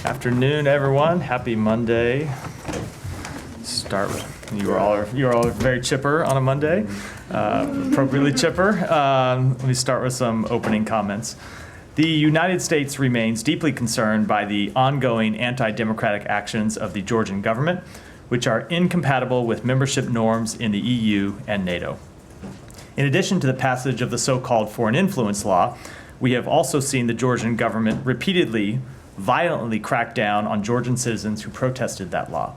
Afternoon, everyone. Happy Monday. Start with you are all very chipper on a Monday, appropriately chipper. Let me start with some opening comments. The United States remains deeply concerned by the ongoing anti-democratic actions of the Georgian government, which are incompatible with membership norms in the EU and NATO. In addition to the passage of the so-called foreign influence law, we have also seen the Georgian government repeatedly violently crack down on Georgian citizens who protested that law.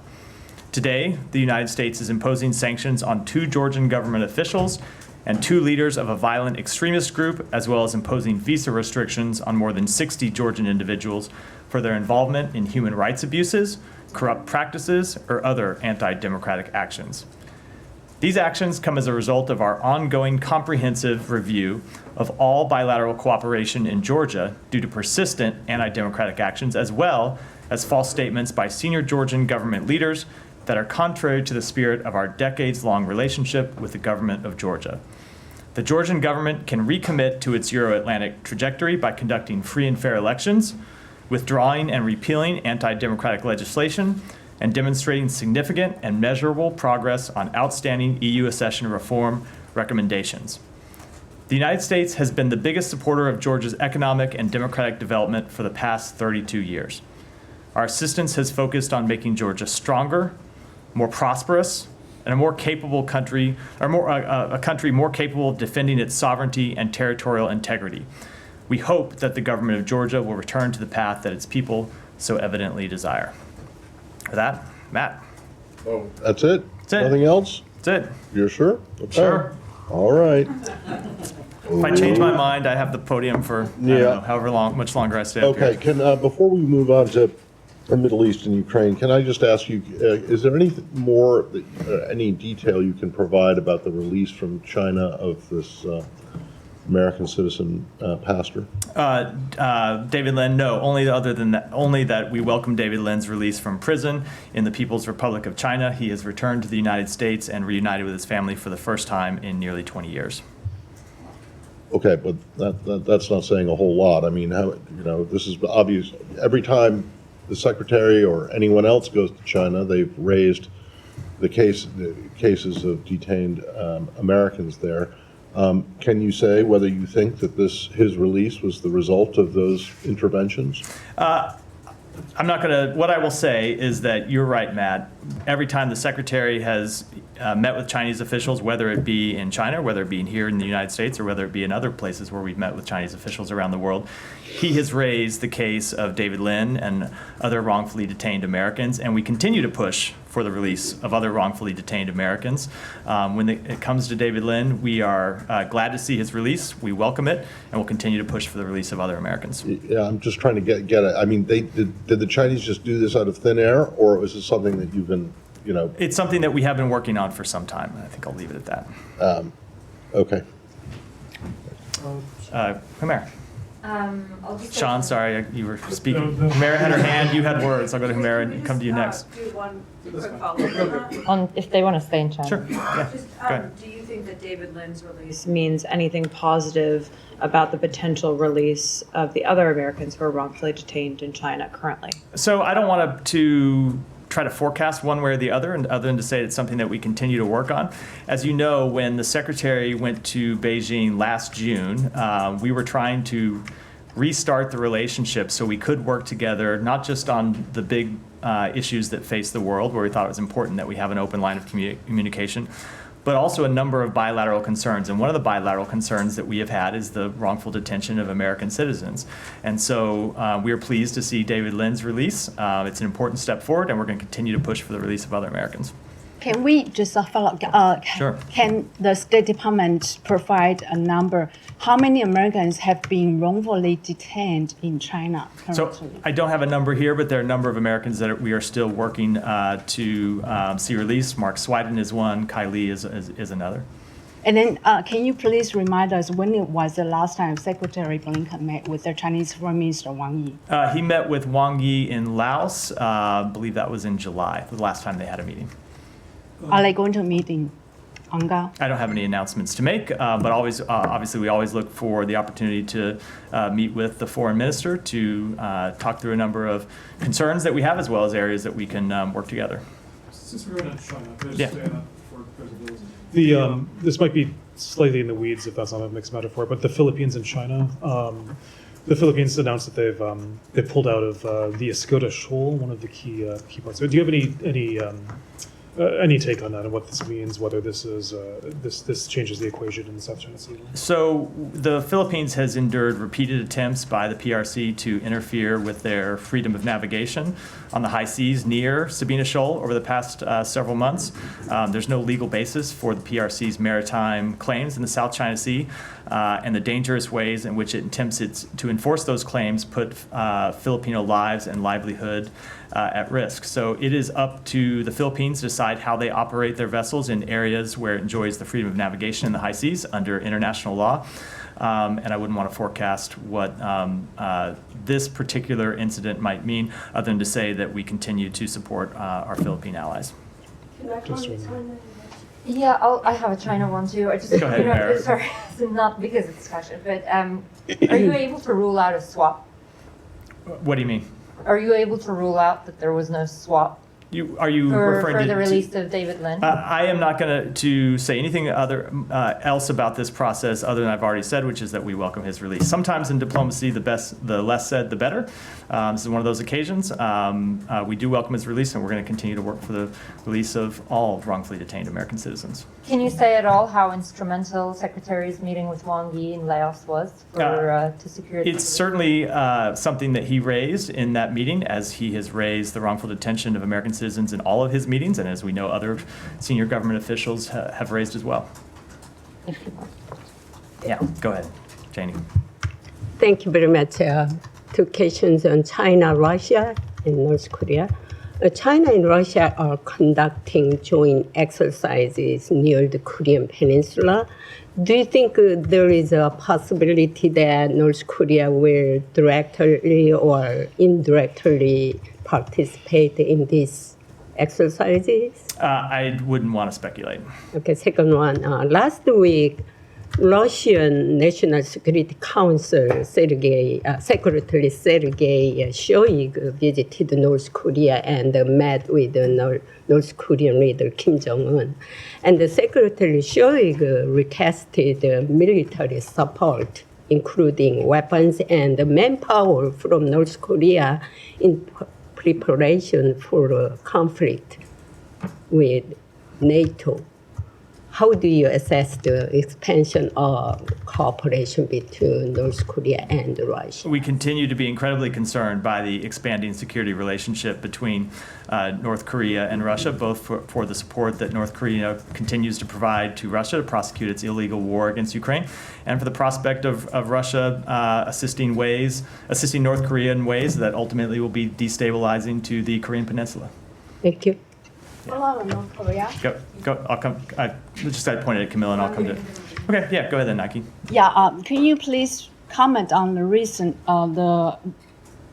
Today, the United States is imposing sanctions on 2 Georgian government officials and 2 leaders of a violent extremist group, as well as imposing visa restrictions on more than 60 Georgian individuals for their involvement in human rights abuses, corrupt practices, or other anti-democratic actions. These actions come as a result of our ongoing comprehensive review of all bilateral cooperation in Georgia due to persistent anti-democratic actions, as well as false statements by senior Georgian government leaders that are contrary to the spirit of our decades-long relationship with the government of Georgia. The Georgian government can recommit to its Euro-Atlantic trajectory by conducting free and fair elections, withdrawing and repealing anti-democratic legislation, and demonstrating significant and measurable progress on outstanding EU accession reform recommendations. The United States has been the biggest supporter of Georgia's economic and democratic development for the past 32 years. Our assistance has focused on making Georgia stronger, more prosperous, and a more capable country, or a country more capable of defending its sovereignty and territorial integrity. We hope that the government of Georgia will return to the path that its people so evidently desire. With that, Matt. Oh, that's it? That's it. Nothing else? That's it. You're sure? Okay. Sure. All right. If I change my mind, I have the podium for I don't Yeah. know, however much longer I stay up Okay, here. can, before we move on to the Middle East and Ukraine, can I just ask you, is there any more, any detail you can provide about the release from China of this American citizen pastor? David Lin, no. Only that we welcome David Lin's release from prison in the People's Republic of China. He has returned to the United States and reunited with his family for the first time in nearly 20 years. Okay, but that's not saying a whole lot. I mean, this is obvious. Every time the secretary or anyone else goes to China, they've raised the cases of detained Americans there. Can you say whether you think that his release was the result of those interventions? I'm not going to. What I will say is that you're right, Matt. Every time the secretary has met with Chinese officials, whether it be in China, whether it be here in the United States, or whether it be in other places where we've met with Chinese officials around the world, he has raised the case of David Lin and other wrongfully detained Americans, and we continue to push for the release of other wrongfully detained Americans. When it comes to David Lin, we are glad to see his release. We welcome it, and we'll continue to push for the release of other Americans. Yeah, I'm just trying to get it. I mean, did the Chinese just do this out of thin air, or was it something that you've been, It's something that we have been working on for some time, and I think I'll leave it at that. Okay. Humera. I'll just Sean, sorry, you were speaking. Humera had her hand, you had words. I'll go to Humera and come to you next. do one quick follow-up. If they want to stay in China. Sure, yeah, Just, go ahead. do you think that David Lin's release Means anything positive about the potential release of the other Americans who are wrongfully detained in China currently? So I don't want to try to forecast one way or the other, and other than to say it's something that we continue to work on. As you know, when the secretary went to Beijing last June, we were trying to restart the relationship so we could work together, not just on the big issues that face the world, where we thought it was important that we have an open line of communication, but also a number of bilateral concerns. And one of the bilateral concerns that we have had is the wrongful detention of American citizens. And so we are pleased to see David Lin's release. It's an important step forward, and we're going to continue to push for the release of other Americans. Can we just follow up? Sure. Can the State Department provide a number? How many Americans have been wrongfully detained in China So currently? I don't have a number here, but there are a number of Americans that we are still working to see released. Mark Swiden is one. Kai Lee is another. And then can you please remind us when it was the last time Secretary Blinken met with the Chinese Foreign Minister Wang Yi? He met with Wang Yi in Laos. I believe that was in July, the last time they had a meeting. Are they going to meet ongoing? I don't have any announcements to make, but always, obviously, we always look for the opportunity to meet with the foreign minister to talk through a number of concerns that we have, as well as areas that we can work together. Since we're in China, can I Yeah. just say that for visibility? This might be slightly in the weeds if that's not a mixed metaphor, but the Philippines and China. The Philippines announced that they pulled out of the Escoda Shoal, one of the key parts. So do you have any take on that and what this means? Whether this is this changes the equation in the South China Sea? So the Philippines has endured repeated attempts by the PRC to interfere with their freedom of navigation on the high seas near Sabina Shoal over the past several months. There's no legal basis for the PRC's maritime claims in the South China Sea, and the dangerous ways in which it attempts to enforce those claims put Filipino lives and livelihood at risk. So it is up to the Philippines to decide how they operate their vessels in areas where it enjoys the freedom of navigation in the high seas under international law. And I wouldn't want to forecast what this particular incident might mean, other than to say that we continue to support our Philippine allies. Yeah, I have a China one too. I just, Go ahead, Mary. sorry, so not because it's China, but are you able to rule out a swap? What do you mean? Are you able to rule out that there was no swap Are you referring for to the release of David Lin? I am not going to say anything else about this process other than I've already said, which is that we welcome his release. Sometimes in diplomacy, the less said, the better. This is one of those occasions. We do welcome his release, and we're going to continue to work for the release of all wrongfully detained American citizens. Can you say at all how instrumental Secretary's meeting with Wang Yi in Laos was to secure? It's certainly something that he raised in that meeting, as he has raised the wrongful detention of American citizens in all of his meetings, and as we know, other senior government officials have raised as well. Yeah, go ahead, Janie. Thank you very much. Two questions on China, Russia, and North Korea. China and Russia are conducting joint exercises near the Korean Peninsula. Do you think there is a possibility that North Korea will directly or indirectly participate in these exercises? I wouldn't want to speculate. Okay, second one. Last week, Russian National Security Council Secretary Sergei Shoigu visited North Korea and met with the North Korean leader Kim Jong-un. And the Secretary Shoigu requested military support, including weapons and manpower from North Korea in preparation for a conflict with NATO. How do you assess the expansion of cooperation between North Korea and Russia? We continue to be incredibly concerned by the expanding security relationship between North Korea and Russia, both for the support that North Korea continues to provide to Russia to prosecute its illegal war against Ukraine, and for the prospect of Russia assisting North Korea in ways that ultimately will be destabilizing to the Korean Peninsula. Thank you. Follow North Korea. Go. I'll come. I pointed at Camilla, and I'll come to. Okay. Yeah. Go ahead then, Nike. Yeah, can you please comment on the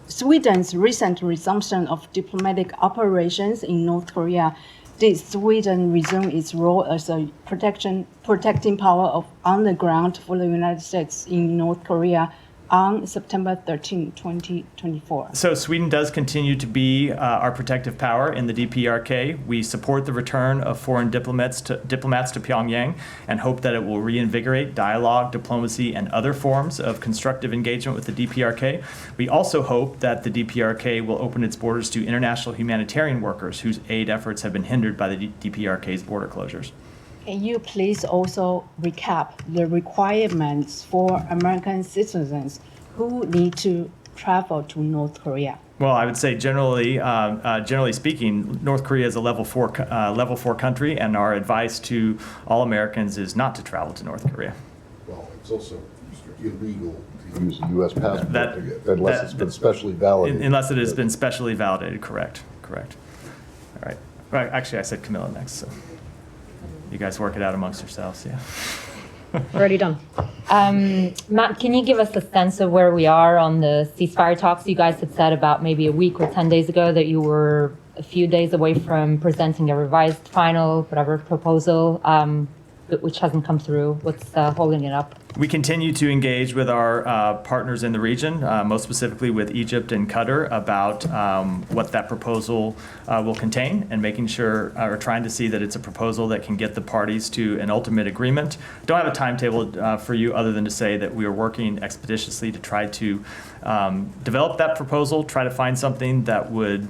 Sweden's recent resumption of diplomatic operations in North Korea? Did Sweden resume its role as a protecting power on the ground for the United States in North Korea on September 13, 2024? So Sweden does continue to be our protective power in the DPRK. We support the return of foreign diplomats to Pyongyang and hope that it will reinvigorate dialogue, diplomacy, and other forms of constructive engagement with the DPRK. We also hope that the DPRK will open its borders to international humanitarian workers whose aid efforts have been hindered by the DPRK's border closures. Can you please also recap the requirements for American citizens who need to travel to North Korea? Well, I would say generally speaking, North Korea is a level 4 country, and our advice to all Americans is not to travel to North Korea. Well, it's also illegal to use a U.S. passport unless it's been specially validated. Unless it has been specially validated, correct. All right. Right. Actually, I said Camilla next, so you guys work it out amongst yourselves, yeah. Already done. Matt, can you give us a sense of where we are on the ceasefire talks? You guys had said about maybe a week or 10 days ago that you were a few days away from presenting a revised final, whatever proposal. which hasn't come through? What's holding it up? We continue to engage with our partners in the region, most specifically with Egypt and Qatar, about what that proposal will contain, and making sure, or trying to see that it's a proposal that can get the parties to an ultimate agreement. Don't have a timetable for you other than to say that we are working expeditiously to try to develop that proposal, try to find something that would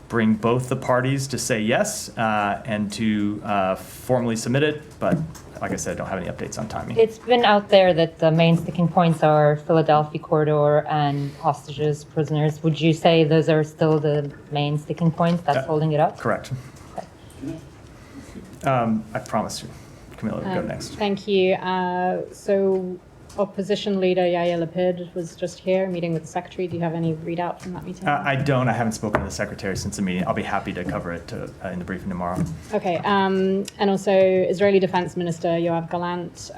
bring both the parties to say yes and to formally submit it, but like I said, I don't have any updates on timing. It's been out there that the main sticking points are Philadelphia corridor and hostages, prisoners. Would you say those are still the main sticking points that's holding it up? Correct. I promise you. Camilla will go next. Thank you. So opposition leader Yair Lapid was just here meeting with the secretary. Do you have any readout from that meeting? I don't. I haven't spoken to the secretary since the meeting. I'll be happy to cover it in the briefing tomorrow. Okay. And also Israeli Defense Minister Yoav Gallant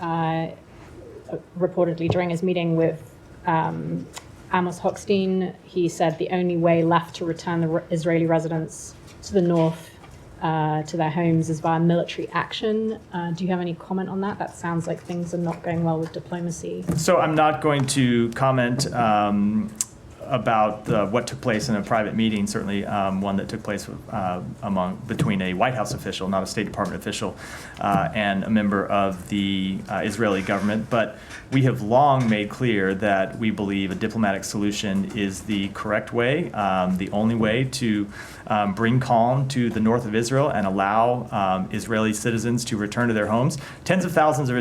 reportedly during his meeting with Amos Hochstein, he said the only way left to return the Israeli residents to the north to their homes is via military action. Do you have any comment on that? That sounds like things are not going well with diplomacy. So I'm not going to comment about what took place in a private meeting, certainly one that took place between a White House official, not a State Department official, and a member of the Israeli government. But we have long made clear that we believe a diplomatic solution is the correct way, the only way to bring calm to the north of Israel and allow Israeli citizens to return to their homes. There are tens of thousands of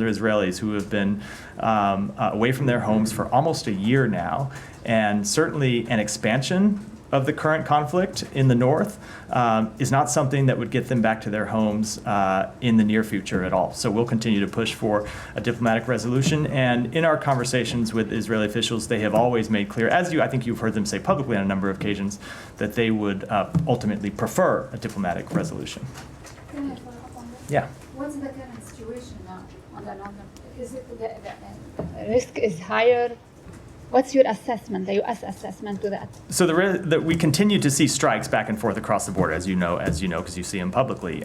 Israelis who have been away from their homes for almost a year now, and certainly an expansion of the current conflict in the north is not something that would get them back to their homes in the near future at all. So we'll continue to push for a diplomatic resolution. And in our conversations with Israeli officials, they have always made clear, I think you've heard them say publicly on a number of occasions, that they would ultimately prefer a diplomatic resolution. Can I follow up on that? Yeah. What's the current situation now on the northern? Is it the risk is higher? What's your assessment, the U.S. assessment to that? So that we continue to see strikes back and forth across the border, as you know, because you see them publicly.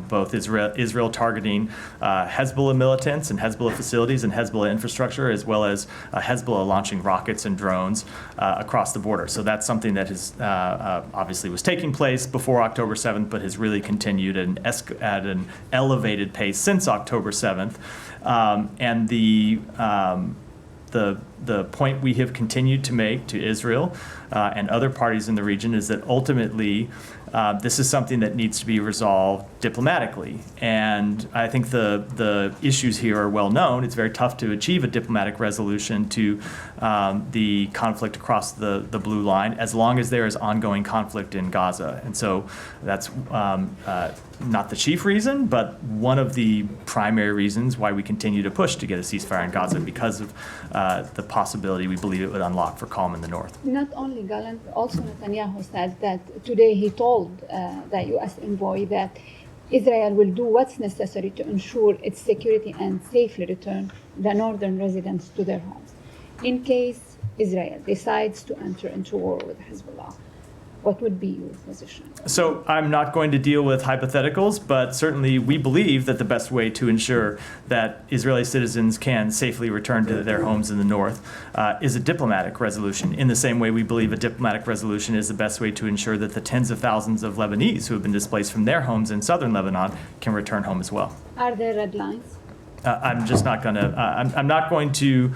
Both Israel targeting Hezbollah militants and Hezbollah facilities and Hezbollah infrastructure, as well as Hezbollah launching rockets and drones across the border. So that's something that has obviously was taking place before October 7th, but has really continued at an elevated pace since October 7th. And the point we have continued to make to Israel and other parties in the region is that ultimately this is something that needs to be resolved diplomatically. And I think the issues here are well known. It's very tough to achieve a diplomatic resolution to the conflict across the blue line as long as there is ongoing conflict in Gaza. And so that's not the chief reason, but one of the primary reasons why we continue to push to get a ceasefire in Gaza, because of the possibility we believe it would unlock for calm in the north. Not only Gallant, also Netanyahu said that today he told the U.S. envoy that Israel will do what's necessary to ensure its security and safely return the northern residents to their homes. In case Israel decides to enter into war with Hezbollah, what would be your position? So I'm not going to deal with hypotheticals, but certainly we believe that the best way to ensure that Israeli citizens can safely return to their homes in the north is a diplomatic resolution. In the same way we believe a diplomatic resolution is the best way to ensure that the tens of thousands of Lebanese who have been displaced from their homes in southern Lebanon can return home as well. Are there red lines? I'm just not going to. I'm not going to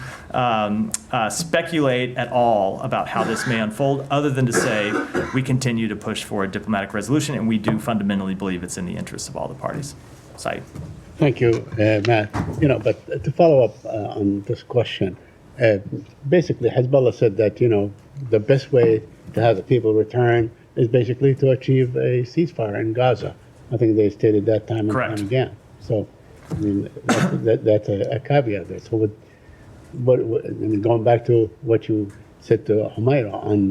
speculate at all about how this may unfold, other than to say we continue to push for a diplomatic resolution, and we do fundamentally believe it's in the interests of all the parties. Saeed. Thank you, Matt. But to follow up on this question, basically Hezbollah said that the best way to have the people return is basically to achieve a ceasefire in Gaza. I think they stated that time and time again. So. I mean, that's a caveat there. So, going back to what you said to Humaira on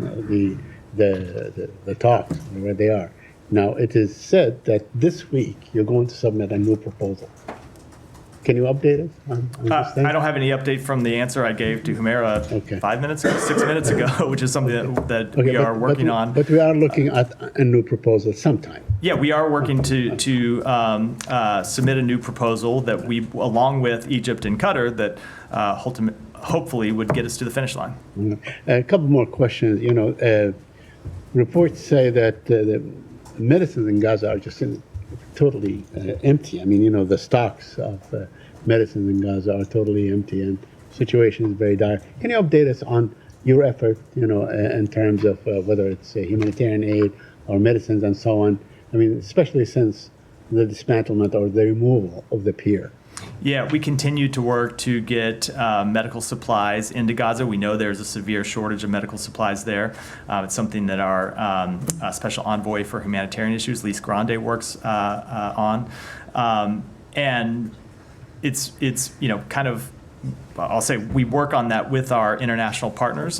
the talks, where they are. Now, it is said that this week you're going to submit a new proposal. Can you update us on this thing? I don't have any update from the answer I gave to Humera Okay. 5 minutes ago, 6 minutes ago, which is something that Okay, we are working on. But we are looking at a new proposal sometime. Yeah, we are working to submit a new proposal that we, along with Egypt and Qatar, that hopefully would get us to the finish line. A couple more questions. Reports say that the medicines in Gaza are just totally empty. I mean, the stocks of medicines in Gaza are totally empty, and the situation is very dire. Can you update us on your effort, in terms of whether it's humanitarian aid or medicines and so on? I mean, especially since the dismantlement or the removal of the pier. Yeah, we continue to work to get medical supplies into Gaza. We know there's a severe shortage of medical supplies there. It's something that our special envoy for humanitarian issues, Lise Grande, works on. And it's kind of, I'll say we work on that with our international partners,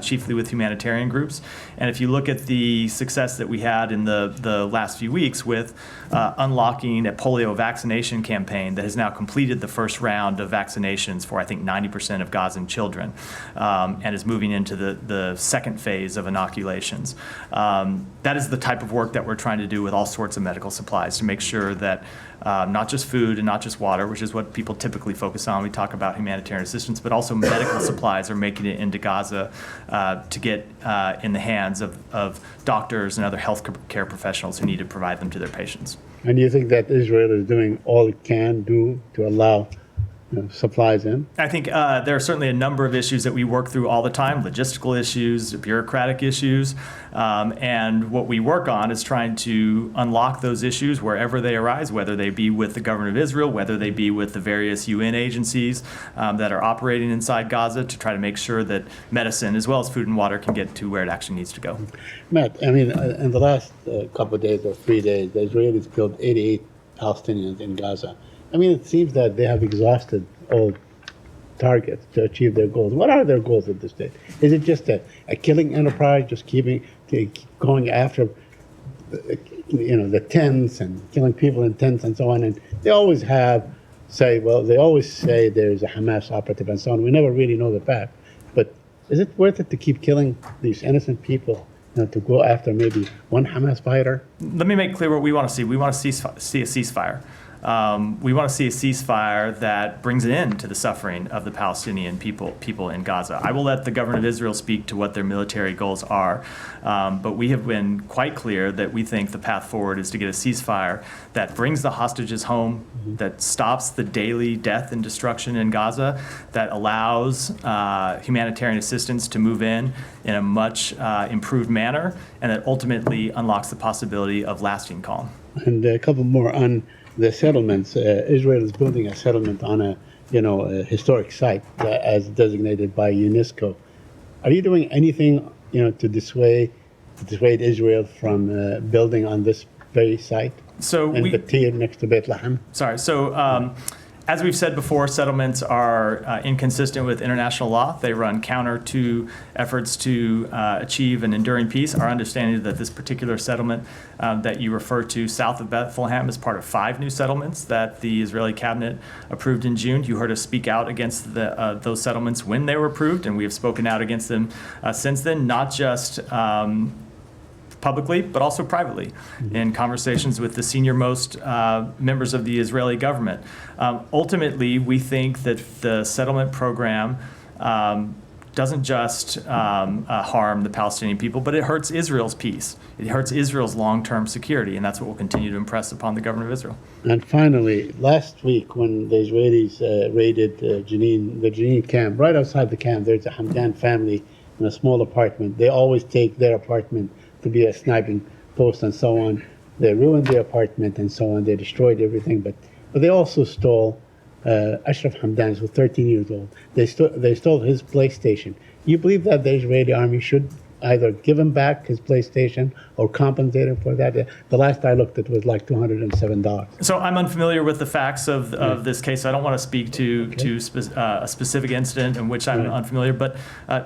chiefly with humanitarian groups. And if you look at the success that we had in the last few weeks with unlocking a polio vaccination campaign that has now completed the first round of vaccinations for, I think, 90% of Gazan children, and is moving into the second phase of inoculations. That is the type of work that we're trying to do with all sorts of medical supplies to make sure that not just food and not just water, which is what people typically focus on. We talk about humanitarian assistance, but also medical supplies are making it into Gaza to get in the hands of doctors and other health care professionals who need to provide them to their patients. And do you think that Israel is doing all it can do to allow supplies in? I think there are certainly a number of issues that we work through all the time, logistical issues, bureaucratic issues, and what we work on is trying to unlock those issues wherever they arise, whether they be with the government of Israel, whether they be with the various UN agencies that are operating inside Gaza, to try to make sure that medicine as well as food and water can get to where it actually needs to go. Matt, I mean, in the last couple of days or 3 days, the Israelis killed 88 Palestinians in Gaza. I mean, it seems that they have exhausted all targets to achieve their goals. What are their goals at this stage? Is it just a killing enterprise, just going after the tents and killing people in tents and so on? And they always say there's a Hamas operative and so on. We never really know the fact. But is it worth it to keep killing these innocent people, to go after maybe one Hamas fighter? Let me make clear what we want to see. We want to see a ceasefire. We want to see a ceasefire that brings an end to the suffering of the Palestinian people in Gaza. I will let the government of Israel speak to what their military goals are, but we have been quite clear that we think the path forward is to get a ceasefire that brings the hostages home, that stops the daily death and destruction in Gaza, that allows humanitarian assistance to move in a much improved manner, and that ultimately unlocks the possibility of lasting calm. And a couple more on the settlements. Israel is building a settlement on a historic site as designated by UNESCO. Are you doing anything to dissuade Israel from building on this very site? So in Batir next to Bethlehem? Sorry. So as we've said before, settlements are inconsistent with international law. They run counter to efforts to achieve an enduring peace. Our understanding is that this particular settlement that you refer to south of Bethlehem is part of 5 new settlements that the Israeli cabinet approved in June. You heard us speak out against those settlements when they were approved, and we have spoken out against them since then, not just publicly, but also privately in conversations with the senior-most members of the Israeli government. Ultimately, we think that the settlement program doesn't just harm the Palestinian people, but it hurts Israel's peace. It hurts Israel's long-term security, and that's what we'll continue to impress upon the government of Israel. And finally, last week when the Israelis raided the Jenin camp, right outside the camp, there's a Hamdan family in a small apartment. They always take their apartment to be a sniping post and so on. They ruined the apartment and so on. They destroyed everything, but they also stole Ashraf Hamdan, who was 13 years old. They stole his PlayStation. You believe that the Israeli army should either give him back his PlayStation or compensate him for that. The last I looked, it was like $207. So I'm unfamiliar with the facts of this case. So I don't want to speak to a specific incident in which I'm unfamiliar. But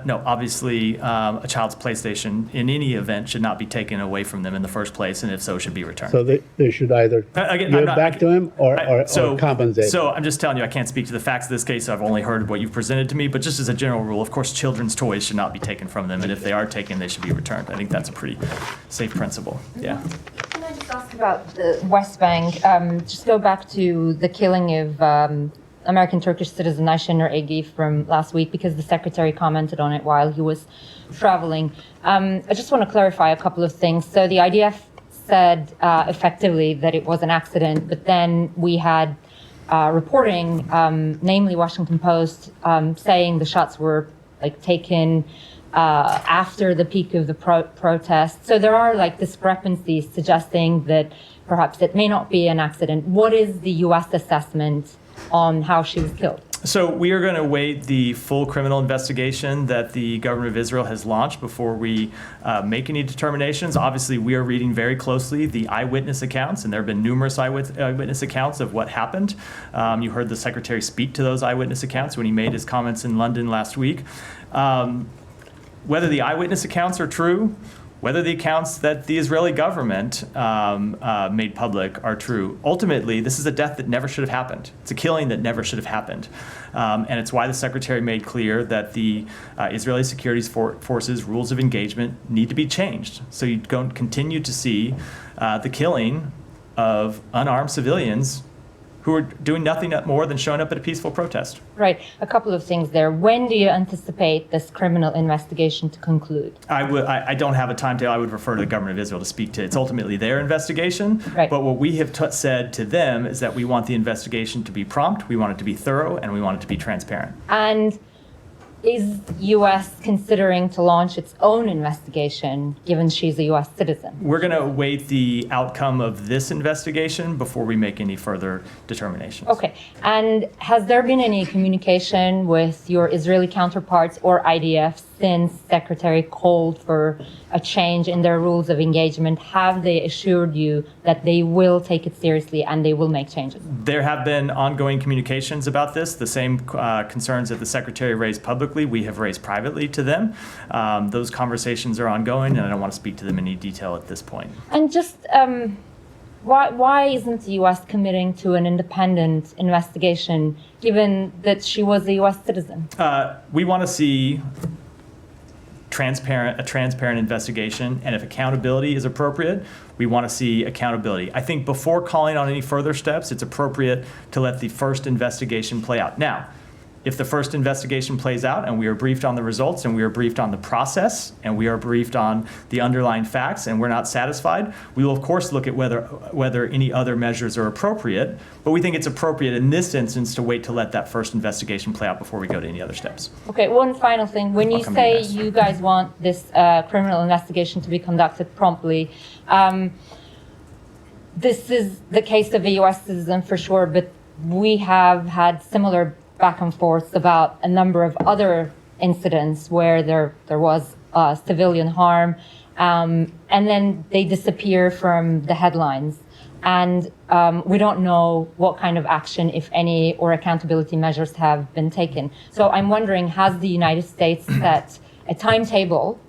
no, obviously, a child's PlayStation in any event should not be taken away from them in the first place, and if so, should be returned. So they should either Again, give I'm it not- back to him or compensate. So I'm just telling you, I can't speak to the facts of this case. I've only heard what you've presented to me. But just as a general rule, of course, children's toys should not be taken from them, and if they are taken, they should be returned. I think that's a pretty safe principle. Yeah. Can I just ask about the West Bank? Just go back to the killing of American-Turkish citizen Ayşenur Egi from last week, because the secretary commented on it while he was traveling. I just want to clarify a couple of things. So the IDF said effectively that it was an accident, but then we had reporting, namely Washington Post, saying the shots were taken after the peak of the protest. So there are discrepancies suggesting that perhaps it may not be an accident. What is the U.S. assessment on how she was killed? So we are going to await the full criminal investigation that the government of Israel has launched before we make any determinations. Obviously, we are reading very closely the eyewitness accounts, and there have been numerous eyewitness accounts of what happened. You heard the secretary speak to those eyewitness accounts when he made his comments in London last week. Whether the eyewitness accounts are true, whether the accounts that the Israeli government made public are true, ultimately, this is a death that never should have happened. It's a killing that never should have happened. And it's why the secretary made clear that the Israeli security forces' rules of engagement need to be changed. So you don't continue to see the killing of unarmed civilians who are doing nothing more than showing up at a peaceful protest. Right. A couple of things there. When do you anticipate this criminal investigation to conclude? I don't have a timetable. I would refer to the government of Israel to speak to. It's ultimately their investigation. Right. But what we have said to them is that we want the investigation to be prompt, we want it to be thorough, and we want it to be transparent. And is U.S. considering to launch its own investigation, given she's a U.S. citizen? We're going to await the outcome of this investigation before we make any further determinations. Okay. And has there been any communication with your Israeli counterparts or IDF since Secretary called for a change in their rules of engagement? Have they assured you that they will take it seriously and they will make changes? There have been ongoing communications about this. The same concerns that the Secretary raised publicly, we have raised privately to them. Those conversations are ongoing, and I don't want to speak to them in any detail at this point. And just why isn't the U.S. committing to an independent investigation, given that she was a U.S. citizen? We want to see a transparent investigation, and if accountability is appropriate, we want to see accountability. I think before calling on any further steps, it's appropriate to let the first investigation play out. Now, if the first investigation plays out and we are briefed on the results and we are briefed on the process and we are briefed on the underlying facts and we're not satisfied, we will of course look at whether any other measures are appropriate, but we think it's appropriate in this instance to wait to let that first investigation play out before we go to any other steps. Okay, one final thing. When you I'll come to say you next. you guys want this criminal investigation to be conducted promptly, this is the case of a U.S. citizen for sure, but we have had similar back and forth about a number of other incidents where there was civilian harm, and then they disappear from the headlines. And we don't know what kind of action, if any, or accountability measures have been taken. So I'm wondering, has the United States set a timetable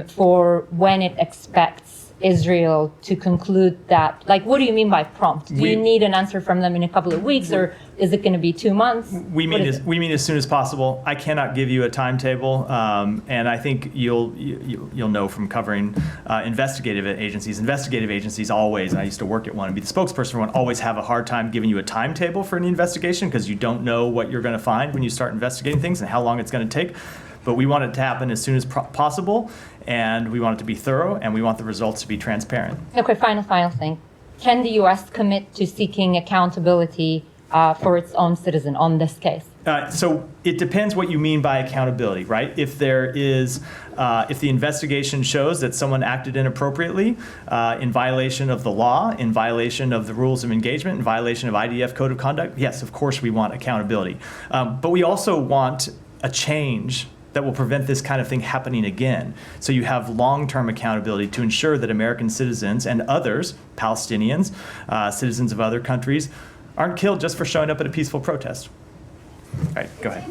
for when it expects Israel to conclude that? Like, what do you mean by prompt? Do you need an answer from them in a couple of weeks, or is it going to be 2 months? We mean as soon as possible. I cannot give you a timetable, and I think you'll know from covering investigative agencies. Investigative agencies always, and I used to work at one and be the spokesperson for one, always have a hard time giving you a timetable for any investigation because you don't know what you're going to find when you start investigating things and how long it's going to take. But we want it to happen as soon as possible, and we want it to be thorough, and we want the results to be transparent. Okay, final thing. Can the U.S. commit to seeking accountability for its own citizen on this case? So it depends what you mean by accountability, right? If the investigation shows that someone acted inappropriately, in violation of the law, in violation of the rules of engagement, in violation of IDF code of conduct, yes, of course we want accountability. But we also want a change that will prevent this kind of thing happening again. So you have long-term accountability to ensure that American citizens and others, Palestinians, citizens of other countries, aren't killed just for showing up at a peaceful protest. All right, go ahead.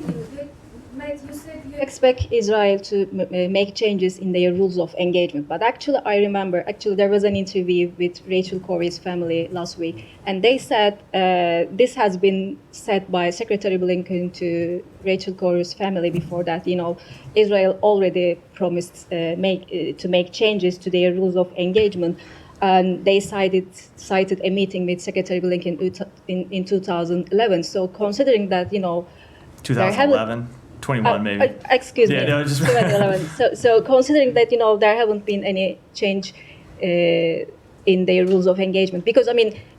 You said you expect Israel to make changes in their rules of engagement, but actually I remember there was an interview with Rachel Corrie's family last week, and they said this has been said by Secretary Blinken to Rachel Corrie's family before that. Israel already promised to make changes to their rules of engagement, and they cited a meeting with Secretary Blinken in 2011. So considering that 2011. 21 maybe. Excuse me. No, just 2011. So considering that there haven't been any change in their rules of engagement, because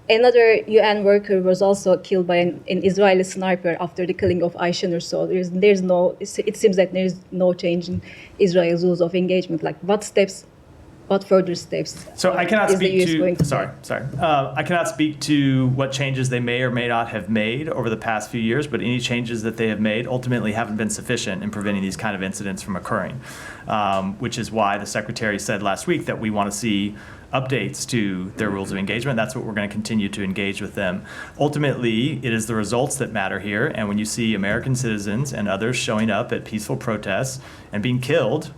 another UN worker was also killed by an Israeli sniper after the killing of Ayşe Nur. So there's no. It seems that there's no change in Israel's rules of engagement. Like what further steps? So I cannot is the speak US going to. to Sorry. I cannot speak to what changes they may or may not have made over the past few years, but any changes that they have made ultimately haven't been sufficient in preventing these kind of incidents from occurring, which is why the Secretary said last week that we want to see updates to their rules of engagement. That's what we're going to continue to engage with them. Ultimately, it is the results that matter here, and when you see American citizens and others showing up at peaceful protests and being killed,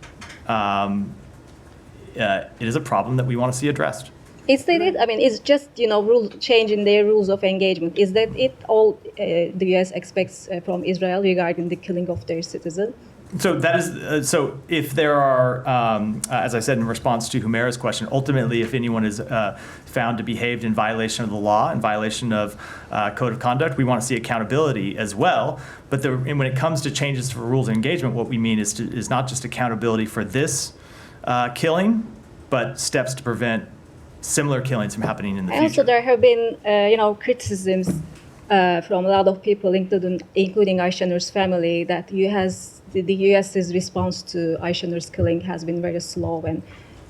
it is a problem that we want to see addressed. Is that it? It's just rule change in their rules of engagement. Is that it? All the U.S. expects from Israel regarding the killing of their citizens? So that is so. If there are, as I said in response to Humaira's question, ultimately, if anyone is found to behaved in violation of the law, in violation of code of conduct, we want to see accountability as well. But and when it comes to changes for rules of engagement, what we mean is not just accountability for this killing, but steps to prevent similar killings from happening in the future. Also, there have been, criticisms from a lot of people, including Ayşe Nur's family, that the U.S.'s response to Ayşe Nur's killing has been very slow and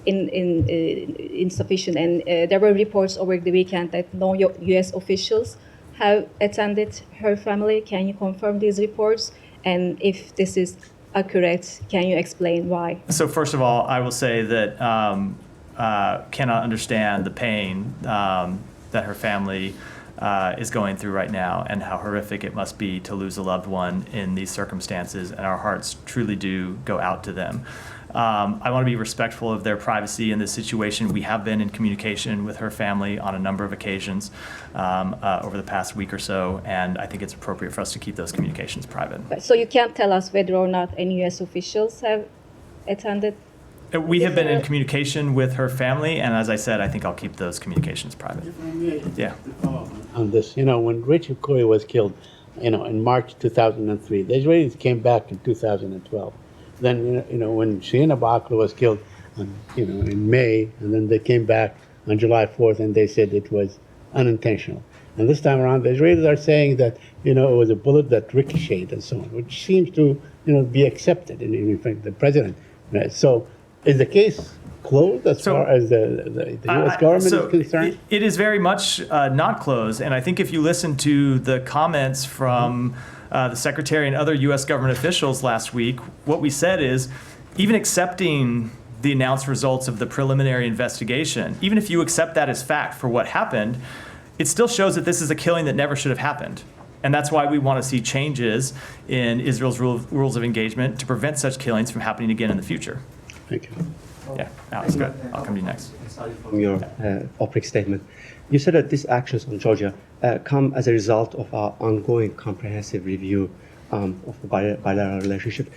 insufficient. And there were reports over the weekend that no U.S. officials have attended her family. Can you confirm these reports? And if this is accurate, can you explain why? So first of all, I will say that cannot understand the pain that her family is going through right now and how horrific it must be to lose a loved one in these circumstances, and our hearts truly do go out to them. I want to be respectful of their privacy in this situation. We have been in communication with her family on a number of occasions over the past week or so, and I think it's appropriate for us to keep those communications private. So you can't tell us whether or not any U.S. officials have attended? We have been in communication with her family, and as I said, I think I'll keep those communications private. Yeah. On this, when Rachel Corrie was killed, in March 2003, the Israelis came back in 2012. Then, when Shirin Abu Akleh was killed, in May, and then they came back on July 4th, and they said it was unintentional. And this time around, the Israelis are saying that, it was a bullet that ricocheted and so on, which seems to, be accepted in fact, the president. Right? So, is the case closed as far as the U.S. government is concerned? It is very much not closed, and I think if you listen to the comments from the Secretary and other U.S. government officials last week, what we said is, even accepting the announced results of the preliminary investigation, even if you accept that as fact for what happened, it still shows that this is a killing that never should have happened. And that's why we want to see changes in Israel's rules of engagement to prevent such killings from happening again in the future. Thank you. Yeah, Alex, good. I'll come to you next. From your opening statement, you said that these actions on Georgia come as a result of our ongoing comprehensive review of the bilateral relationship.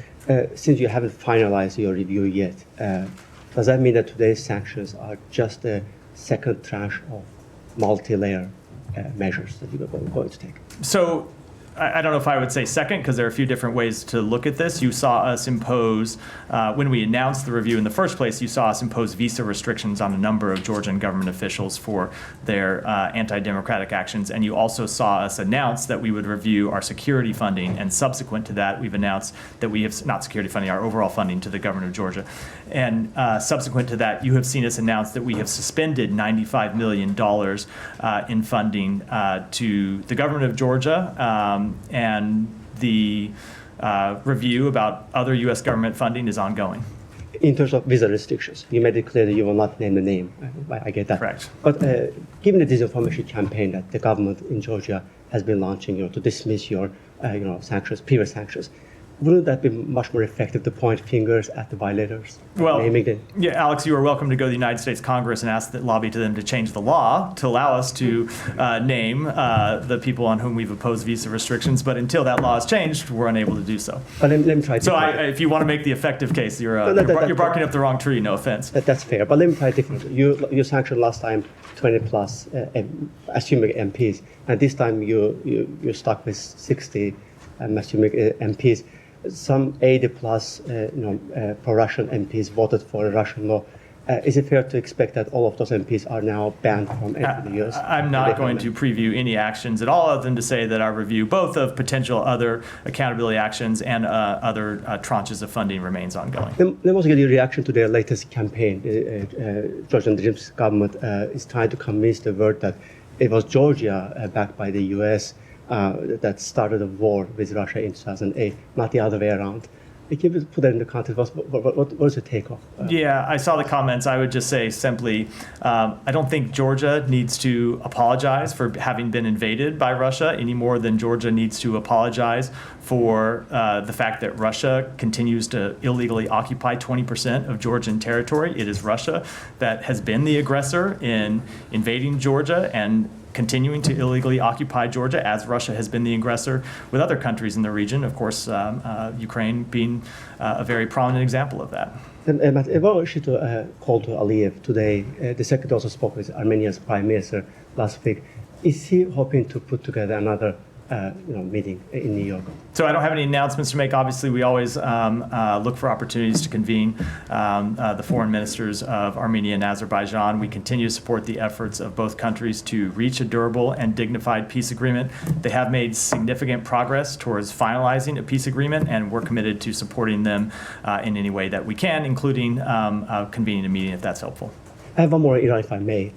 Since you haven't finalized your review yet, does that mean that today's sanctions are just a second tranche of multi-layer measures that you are going to take? So I don't know if I would say second, because there are a few different ways to look at this. You saw us impose, when we announced the review in the first place, you saw us impose visa restrictions on a number of Georgian government officials for their anti-democratic actions. And you also saw us announce that we would review our security funding. And subsequent to that, we've announced that we have, not security funding, our overall funding to the government of Georgia. And subsequent to that, you have seen us announce that we have suspended $95 million in funding to the government of Georgia and the review about other U.S. government funding is ongoing. In terms of visa restrictions, you made it clear that you will not name the name. I get that. Correct. But given the disinformation campaign that the government in Georgia has been launching, to dismiss your, sanctions, previous sanctions, wouldn't that be much more effective to point fingers at the violators? Well, naming them? yeah, Alex, you are welcome to go to the United States Congress and ask that lobby to them to change the law to allow us to name the people on whom we've opposed visa restrictions. But until that law is changed, we're unable to do so. But let me try. So if you want to make the effective case, you're barking up the wrong tree. No offense. That's fair. But let me try differently. You sanctioned last time 20 plus assuming MPs, and this time you're stuck with 60 assuming MPs. Some 80 plus pro-Russian MPs voted for a Russian law. Is it fair to expect that all of those MPs are now banned from entering the U.S.? I'm not going to preview any actions at all other than to say that our review, both of potential other accountability actions and other tranches of funding, remains ongoing. Let me also get your reaction to their latest campaign. Georgian Dream's government is trying to convince the world that it was Georgia, backed by the U.S., that started a war with Russia in 2008, not the other way around. Can you put that in the context? What's your take on? Yeah, I saw the comments. I would just say simply, I don't think Georgia needs to apologize for having been invaded by Russia any more than Georgia needs to apologize for the fact that Russia continues to illegally occupy 20% of Georgian territory. It is Russia that has been the aggressor in invading Georgia and continuing to illegally occupy Georgia, as Russia has been the aggressor with other countries in the region, of course, Ukraine being a very prominent example of that. Matt, if I were to call to Aliyev today, the secretary also spoke with Armenia's prime minister last week. Is he hoping to put together another meeting in New York? So I don't have any announcements to make. Obviously, we always look for opportunities to convene the foreign ministers of Armenia and Azerbaijan. We continue to support the efforts of both countries to reach a durable and dignified peace agreement. They have made significant progress towards finalizing a peace agreement, and we're committed to supporting them in any way that we can, including convening a meeting if that's helpful. I have one more, if I may.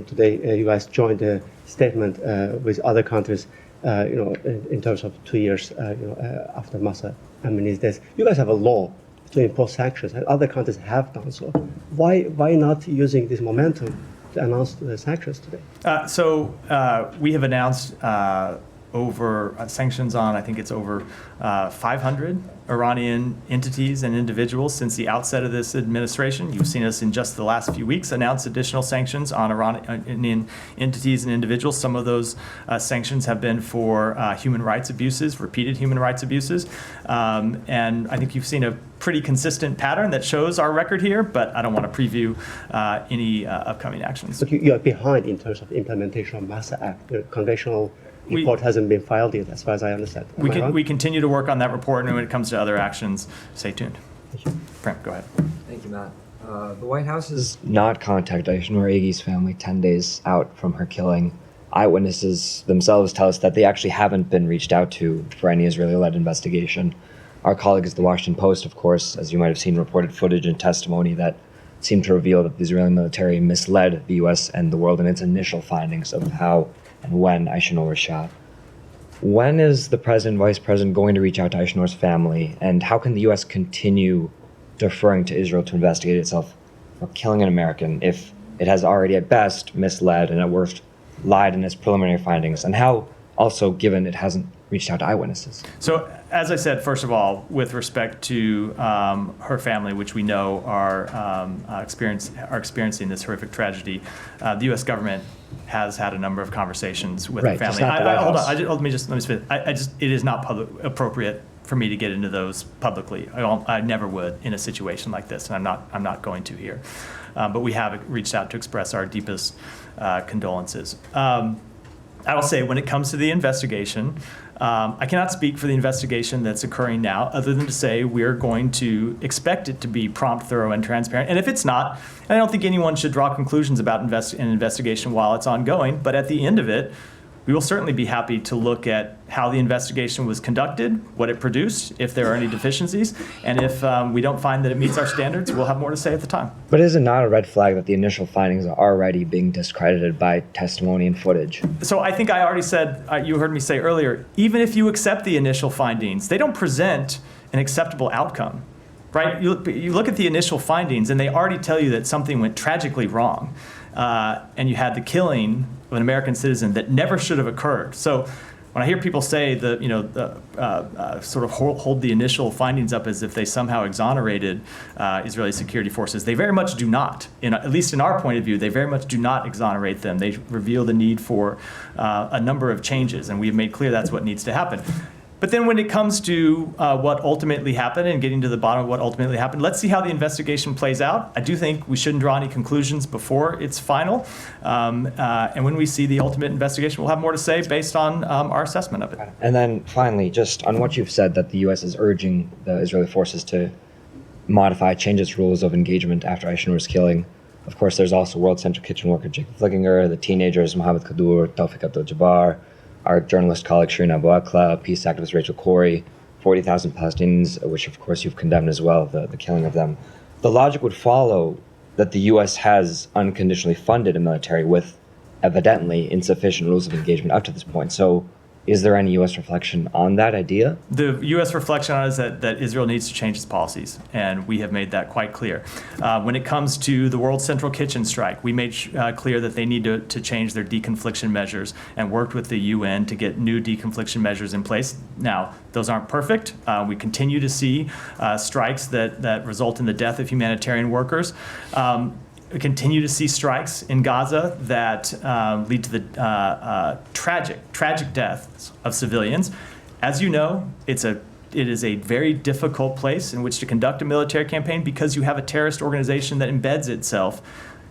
Today, you guys joined a statement with other countries. In terms of 2 years, after Masa Amini's death, you guys have a law to impose sanctions, and other countries have done so. Why not using this momentum to announce the sanctions today? We have announced over sanctions on, I think it's over 500 Iranian entities and individuals since the outset of this administration. You've seen us in just the last few weeks announce additional sanctions on Iranian entities and individuals. Some of those sanctions have been for human rights abuses, repeated human rights abuses. And I think you've seen a pretty consistent pattern that shows our record here, but I don't want to preview any upcoming actions. But you are behind in terms of implementation of Masa Act. The congressional report hasn't been filed yet, as far as I understand. We continue to work on that report, and when it comes to other actions, stay tuned. Thank you. Prem, go ahead. Thank you, Matt. The White House has not contacted Aysenur Agi's family 10 days out from her killing. Eyewitnesses themselves tell us that they actually haven't been reached out to for any Israeli-led investigation. Our colleagues at the Washington Post, of course, as you might have seen, reported footage and testimony that seemed to reveal that the Israeli military misled the U.S. and the world in its initial findings of how and when Aysenur was shot. When is the president and vice president going to reach out to Aysenur's family, and how can the U.S. continue deferring to Israel to investigate itself for killing an American if it has already at best misled and at worst lied in its preliminary findings, and how also given it hasn't reached out to eyewitnesses? So, as I said, first of all, with respect to her family, which we know are experiencing this horrific tragedy, the U.S. government has had a number of conversations with the family. Hold on, let me just finish. It is not appropriate for me to get into those publicly. I never would in a situation like this, and I'm not going to here. But we have reached out to express our deepest condolences. I will say, when it comes to the investigation, I cannot speak for the investigation that's occurring now, other than to say we're going to expect it to be prompt, thorough, and transparent. And if it's not, I don't think anyone should draw conclusions about an investigation while it's ongoing, but at the end of it, we will certainly be happy to look at how the investigation was conducted, what it produced, if there are any deficiencies, and if we don't find that it meets our standards, we'll have more to say at the time. But is it not a red flag that the initial findings are already being discredited by testimony and footage? So I think I already said, you heard me say earlier, even if you accept the initial findings, they don't present an acceptable outcome, right? You look at the initial findings and they already tell you that something went tragically wrong. And you had the killing of an American citizen that never should have occurred. So when I hear people say that, sort of hold the initial findings up as if they somehow exonerated Israeli security forces, they very much do not. At least in our point of view, they very much do not exonerate them. They reveal the need for a number of changes, and we've made clear that's what needs to happen. But then when it comes to what ultimately happened and getting to the bottom of what ultimately happened, let's see how the investigation plays out. I do think we shouldn't draw any conclusions before it's final. And when we see the ultimate investigation, we'll have more to say based on our assessment of it. And then finally, just on what you've said, that the U.S. is urging the Israeli forces to modify, change its rules of engagement after Aisha killing. Of course, there's also World Central Kitchen worker Jacob Flickinger, the teenagers Mohammed Kadur, Tawfiq Abdul-Jabbar, our journalist colleague Shireen Abu Akleh, peace activist Rachel Corrie, 40,000 Palestinians, which of course you've condemned as well, the killing of them. The logic would follow that the U.S. has unconditionally funded a military with evidently insufficient rules of engagement up to this point. So is there any U.S. reflection on that idea? The U.S. reflection on it is that Israel needs to change its policies, and we have made that quite clear. When it comes to the World Central Kitchen strike, we made clear that they need to change their deconfliction measures and worked with the UN to get new deconfliction measures in place. Now, those aren't perfect. We continue to see strikes that result in the death of humanitarian workers. We continue to see strikes in Gaza that lead to the tragic deaths of civilians. As you know, it is a very difficult place in which to conduct a military campaign because you have a terrorist organization that embeds itself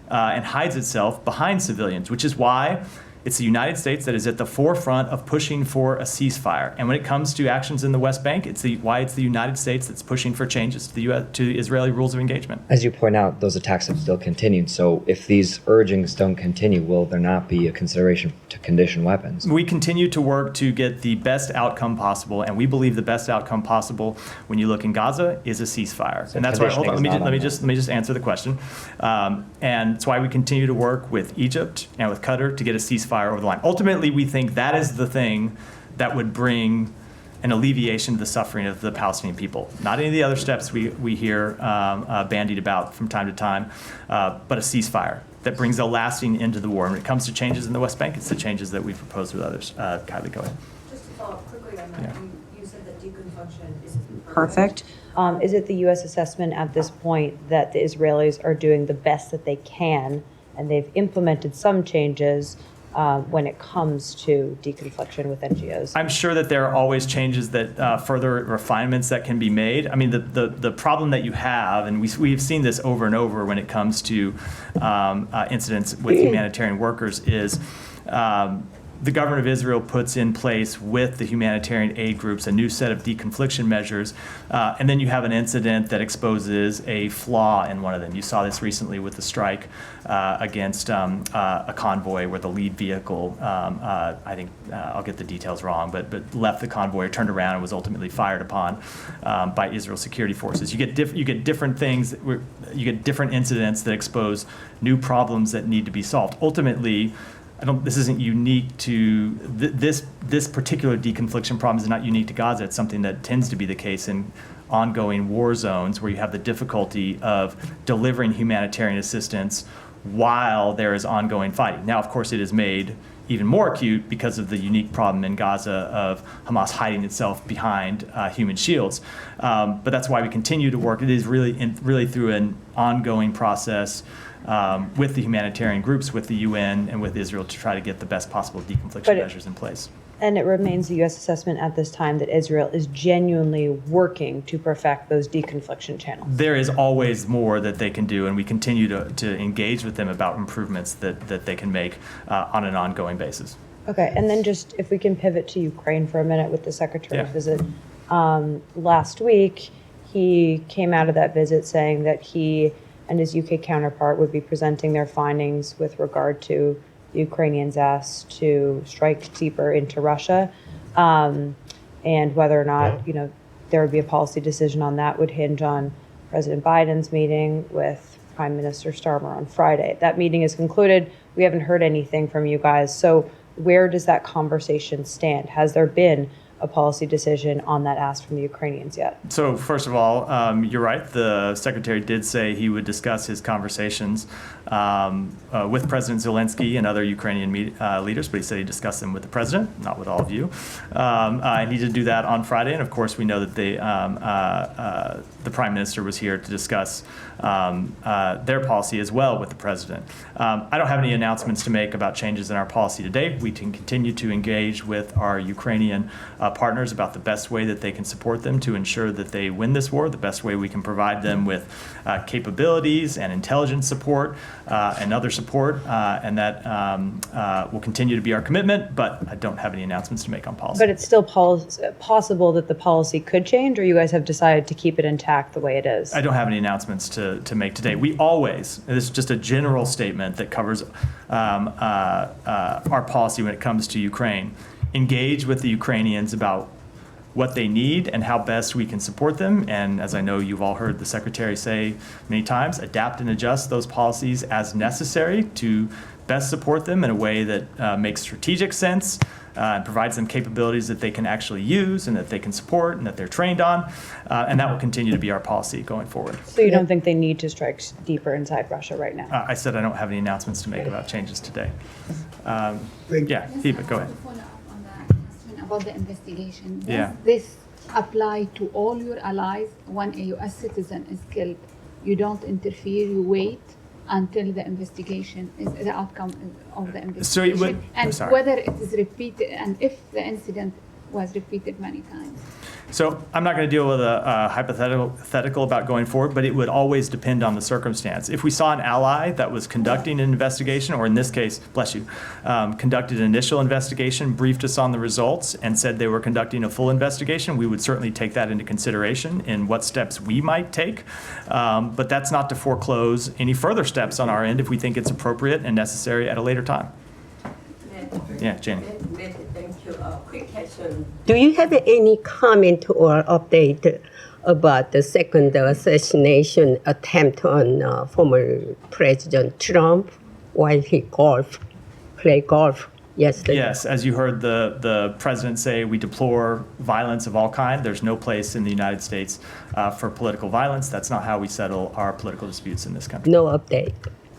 and hides itself behind civilians, which is why it's the United States that is at the forefront of pushing for a ceasefire. And when it comes to actions in the West Bank, it's the United States that's pushing for changes to the Israeli rules of engagement. As you point out, those attacks have still continued. So if these urgings don't continue, will there not be a consideration to condition weapons? We continue to work to get the best outcome possible, and we believe the best outcome possible when you look in Gaza is a ceasefire. So and that's why, hold on, let me just answer the question. And it's why we continue to work with Egypt and with Qatar to get a ceasefire over the line. Ultimately, we think that is the thing that would bring an alleviation to the suffering of the Palestinian people. Not any of the other steps we hear bandied about from time to time, but a ceasefire that brings a lasting end to the war. And when it comes to changes in the West Bank, it's the changes that we've proposed with others. Kylie, go ahead. Just to follow up quickly on that, Yeah. you said that deconfliction is perfect. Is it the U.S. assessment at this point that the Israelis are doing the best that they can, and they've implemented some changes when it comes to deconfliction with NGOs? I'm sure that there are always changes that further refinements that can be made. I mean, the problem that you have, and we've seen this over and over when it comes to incidents with humanitarian workers, is the government of Israel puts in place with the humanitarian aid groups a new set of deconfliction measures, and then you have an incident that exposes a flaw in one of them. You saw this recently with the strike against a convoy where the lead vehicle, I think I'll get the details wrong, but left the convoy, turned around, and was ultimately fired upon by Israel security forces. You get different things, you get different incidents that expose new problems that need to be solved. Ultimately, this isn't unique to this particular deconfliction problem is not unique to Gaza. It's something that tends to be the case in ongoing war zones where you have the difficulty of delivering humanitarian assistance while there is ongoing fighting. Now, of course, it is made even more acute because of the unique problem in Gaza of Hamas hiding itself behind human shields. But that's why we continue to work. It is really through an ongoing process with the humanitarian groups, with the UN, and with Israel to try to get the best possible deconfliction measures in place. And it remains the U.S. assessment at this time that Israel is genuinely working to perfect those deconfliction channels. There is always more that they can do, and we continue to engage with them about improvements that they can make on an ongoing basis. Okay, and then just if we can pivot to Ukraine for a minute with the Secretary's visit. Last week, he came out of that visit saying that he and his UK counterpart would be presenting their findings with regard to the Ukrainians asked to strike deeper into Russia, and whether or not, there would be a policy decision on that would hinge on President Biden's meeting with Prime Minister Starmer on Friday. That meeting is concluded. We haven't heard anything from you guys. So where does that conversation stand? Has there been a policy decision on that ask from the Ukrainians yet? So first of all, you're right. The secretary did say he would discuss his conversations with President Zelensky and other Ukrainian leaders, but he said he discussed them with the president, not with all of you. And he did do that on Friday. And of course, we know that the prime minister was here to discuss their policy as well with the president. I don't have any announcements to make about changes in our policy today. We can continue to engage with our Ukrainian partners about the best way that they can support them to ensure that they win this war, the best way we can provide them with capabilities and intelligence support and other support, and that will continue to be our commitment, but I don't have any announcements to make on policy. But it's still possible that the policy could change, or you guys have decided to keep it intact the way it is? I don't have any announcements to make today. We always, and this is just a general statement that covers our policy when it comes to Ukraine, engage with the Ukrainians about what they need and how best we can support them. And as I know you've all heard the secretary say many times, adapt and adjust those policies as necessary to best support them in a way that makes strategic sense and provides them capabilities that they can actually use and that they can support and that they're trained on. And that will continue to be our policy going forward. So you don't think they need to strike deeper inside Russia right now? I said I don't have any announcements to make about changes today. Yeah, Hiba, go ahead. About the investigation. Does Yeah. this apply to all your allies? When a U.S. citizen is killed, you don't interfere, you wait until the investigation is the outcome of the investigation. And whether it is repeated, and if the incident was repeated many times. So I'm not going to deal with a hypothetical about going forward, but it would always depend on the circumstance. If we saw an ally that was conducting an investigation, or in this case, bless you, conducted an initial investigation, briefed us on the results, and said they were conducting a full investigation, we would certainly take that into consideration in what steps we might take. But that's not to foreclose any further steps on our end if we think it's appropriate and necessary at a later time. Yeah, Jenny. Thank you. Quick question. Do you have any comment or update about the second assassination attempt on former President Trump while he played golf yesterday? Yes, as you heard the president say, we deplore violence of all kind. There's no place in the United States for political violence. That's not how we settle our political disputes in this country. No update.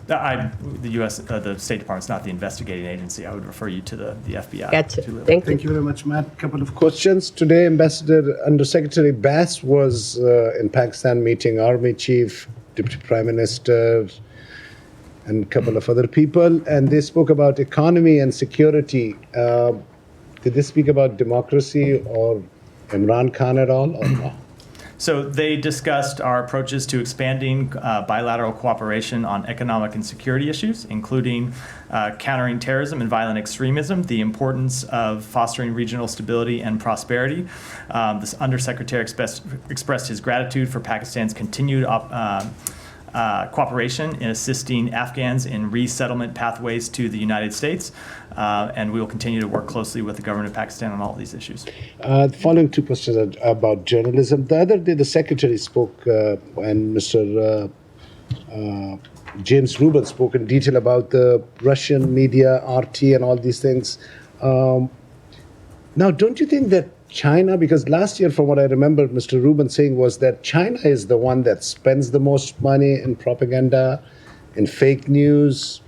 The U.S., the State Department's not the investigating agency. I would refer you to the FBI. Gotcha. Thank you very much, Matt. A couple of questions. Today, Undersecretary Bass was in Pakistan meeting Army Chief, Deputy Prime Minister, and a couple of other people, and they spoke about economy and security. Did they speak about democracy or Imran Khan at all, or no? So they discussed our approaches to expanding bilateral cooperation on economic and security issues, including countering terrorism and violent extremism, the importance of fostering regional stability and prosperity. This Undersecretary expressed his gratitude for Pakistan's continued cooperation in assisting Afghans in resettlement pathways to the United States, and we will continue to work closely with the government of Pakistan on all of these issues. The following two questions about journalism. The other day, the Secretary spoke, and Mr. James Rubin spoke in detail about the Russian media, RT, and all these things. Now, don't you think that China, because last year, from what I remember, Mr. Rubin saying was that China is the one that spends the most money in propaganda, in fake news.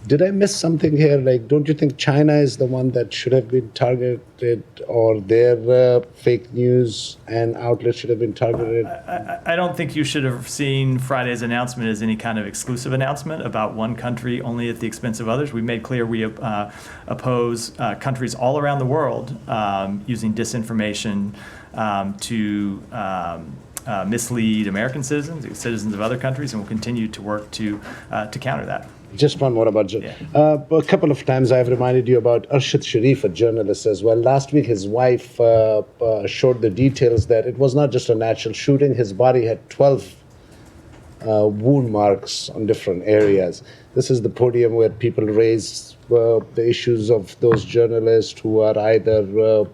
Did I miss something here? Like, don't you think China is the one that should have been targeted, or their fake news and outlets should have been targeted? I don't think you should have seen Friday's announcement as any kind of exclusive announcement about one country only at the expense of others. We made clear we oppose countries all around the world using disinformation to mislead American citizens of other countries, and we'll continue to work to counter that. Just one more about a couple of times I've reminded you about Arshad Sharif, a journalist as well. Last week, his wife showed the details that it was not just a natural shooting. His body had 12 wound marks on different areas. This is the podium where people raise the issues of those journalists who are either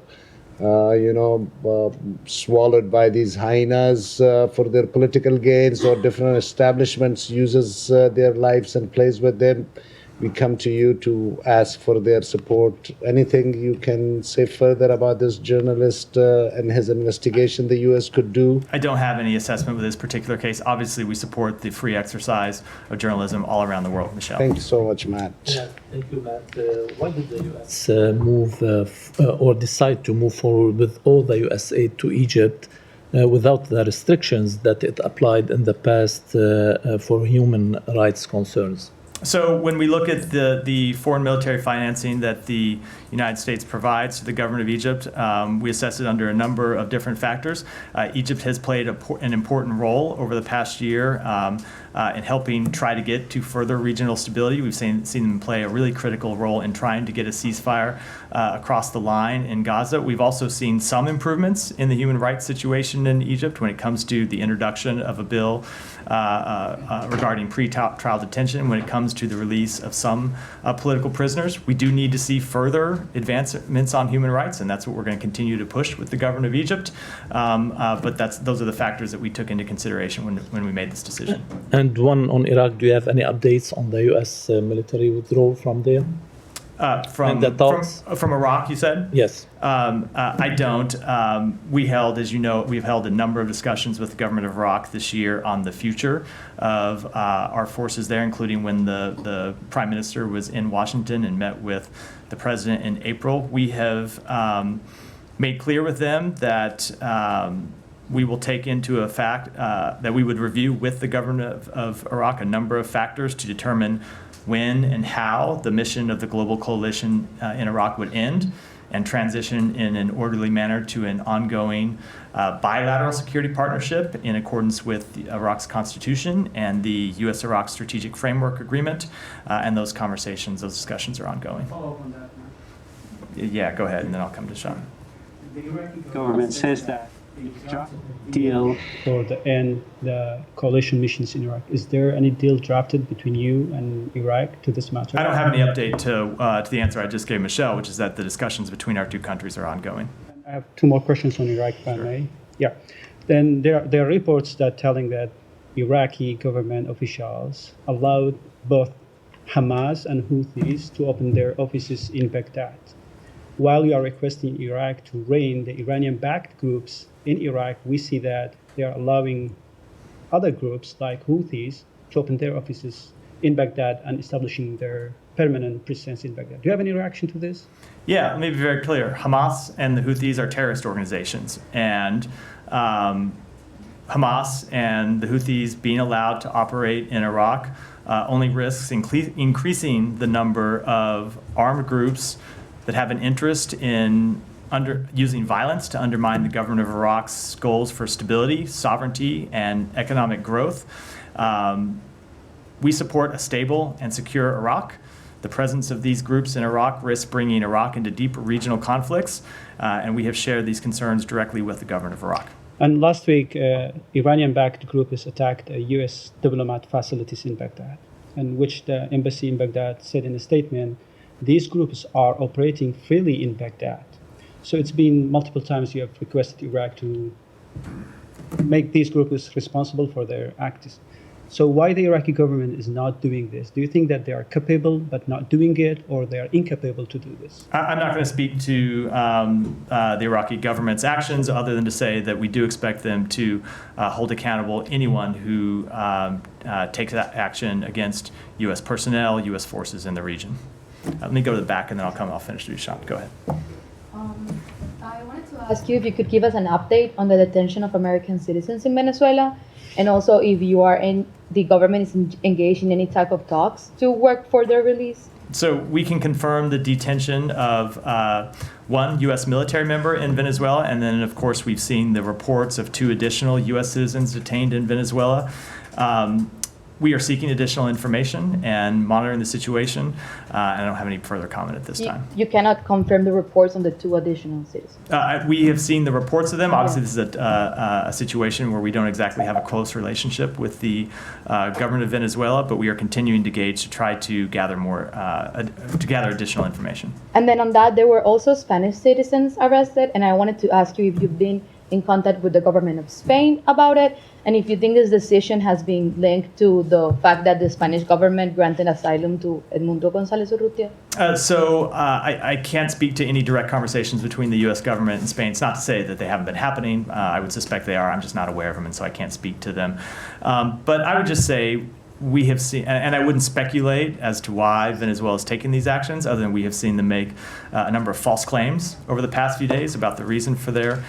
swallowed by these hyenas for their political gains, or different establishments uses their lives and plays with them. We come to you to ask for their support. Anything you can say further about this journalist and his investigation the U.S. could do? I don't have any assessment with this particular case. Obviously, we support the free exercise of journalism all around the world. Michelle. Thank you so much, Matt. Thank you, Matt. Why did the U.S. move or decide to move forward with all the U.S. aid to Egypt without the restrictions that it applied in the past for human rights concerns? So when we look at the foreign military financing that the United States provides to the government of Egypt, we assess it under a number of different factors. Egypt has played an important role over the past year in helping try to get to further regional stability. We've seen them play a really critical role in trying to get a ceasefire across the line in Gaza. We've also seen some improvements in the human rights situation in Egypt when it comes to the introduction of a bill regarding pre-trial detention, when it comes to the release of some political prisoners. We do need to see further advancements on human rights, and that's what we're going to continue to push with the government of Egypt. But those are the factors that we took into consideration when we made this decision. And one on Iraq, do you have any updates on the U.S. Military withdrawal from there? From Iraq, you said? Yes. I don't. We've held a number of discussions with the government of Iraq this year on the future of our forces there, including when the Prime Minister was in Washington and met with the President in April. We have made clear with them that we will take into effect that we would review with the government of Iraq a number of factors to determine when and how the mission of the global coalition in Iraq would end and transition in an orderly manner to an ongoing bilateral security partnership in accordance with Iraq's constitution and the U.S.-Iraq Strategic Framework Agreement. And those discussions are ongoing. Follow up on that, Matt. Yeah, go ahead, and then I'll come to Sean. The Iraqi government says that deal for the coalition missions in Iraq. Is there any deal drafted between you and Iraq to this matter? I don't have any update to the answer I just gave Michelle, which is that the discussions between our two countries are ongoing. I have two more questions on Iraq, if I may. Yeah. Then there are reports that telling that Iraqi government officials allowed both Hamas and Houthis to open their offices in Baghdad, while you are requesting Iraq to rein the Iranian-backed groups in Iraq. We see that they are allowing other groups like Houthis to open their offices in Baghdad and establishing their permanent presence in Baghdad. Do you have any reaction to this? Yeah, let me be very clear. Hamas and the Houthis are terrorist organizations, and Hamas and the Houthis being allowed to operate in Iraq only risks increasing the number of armed groups that have an interest in using violence to undermine the government of Iraq's goals for stability, sovereignty, and economic growth. We support a stable and secure Iraq. The presence of these groups in Iraq risks bringing Iraq into deeper regional conflicts, and we have shared these concerns directly with the government of Iraq. And last week, Iranian-backed group has attacked U.S. diplomat facilities in Baghdad, in which the embassy in Baghdad said in a statement, these groups are operating freely in Baghdad. So it's been multiple times you have requested Iraq to make these groups responsible for their acts. So why the Iraqi government is not doing this? Do you think that they are capable but not doing it, or they are incapable to do this? I'm not going to speak to the Iraqi government's actions other than to say that we do expect them to hold accountable anyone who takes that action against U.S. personnel, U.S. forces in the region. Let me go to the back and then I'll finish with Sean. Go ahead. I wanted to ask you if you could give us an update on the detention of American citizens in Venezuela, and also if the government is engaged in any type of talks to work for their release. So we can confirm the detention of one U.S. military member in Venezuela, and then of course we've seen the reports of 2 additional U.S. citizens detained in Venezuela. we are seeking additional information and monitoring the situation. And I don't have any further comment at this time. You cannot confirm the reports on the 2 additional citizens. We have seen the reports of them. Obviously, this is a situation where we don't exactly have a close relationship with the government of Venezuela, but we are continuing to engage to try to gather additional information. And then on that, there were also Spanish citizens arrested, and I wanted to ask you if you've been in contact with the government of Spain about it, and if you think this decision has been linked to the fact that the Spanish government granted asylum to Edmundo González Urrutia? I can't speak to any direct conversations between the U.S. government and Spain. It's not to say that they haven't been happening. I would suspect they are. I'm just not aware of them, and so I can't speak to them. But I would just say we have seen, and I wouldn't speculate as to why Venezuela is taking these actions, other than we have seen them make a number of false claims over the past few days about the reason for their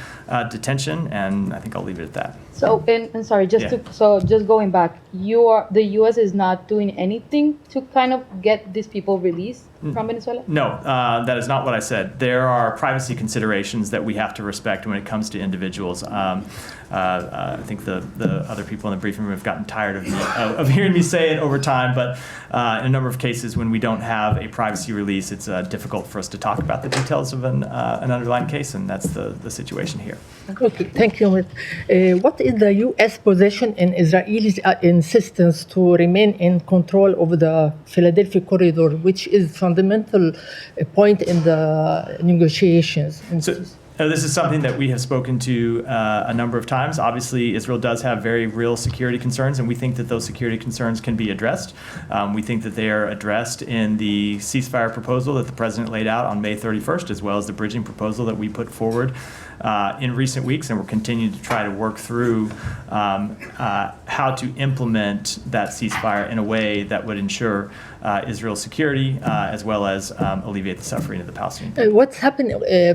detention, and I think I'll leave it at that. So, and sorry, just going back, the U.S. is not doing anything to kind of get these people released from Venezuela? No, that is not what I said. There are privacy considerations that we have to respect when it comes to individuals. I think the other people in the briefing room have gotten tired of hearing me say it over time, but in a number of cases when we don't have a privacy release, it's difficult for us to talk about the details of an underlying case, and that's the situation here. Okay, thank you. What is the U.S. position in Israel's insistence to remain in control of the Philadelphia corridor, which is fundamental point in the negotiations? This is something that we have spoken to a number of times. Obviously, Israel does have very real security concerns, and we think that those security concerns can be addressed. We think that they are addressed in the ceasefire proposal that the president laid out on May 31st, as well as the bridging proposal that we put forward in recent weeks, and we're continuing to try to work through how to implement that ceasefire in a way that would ensure Israel's security as well as alleviate the suffering of the Palestinian people. What's happened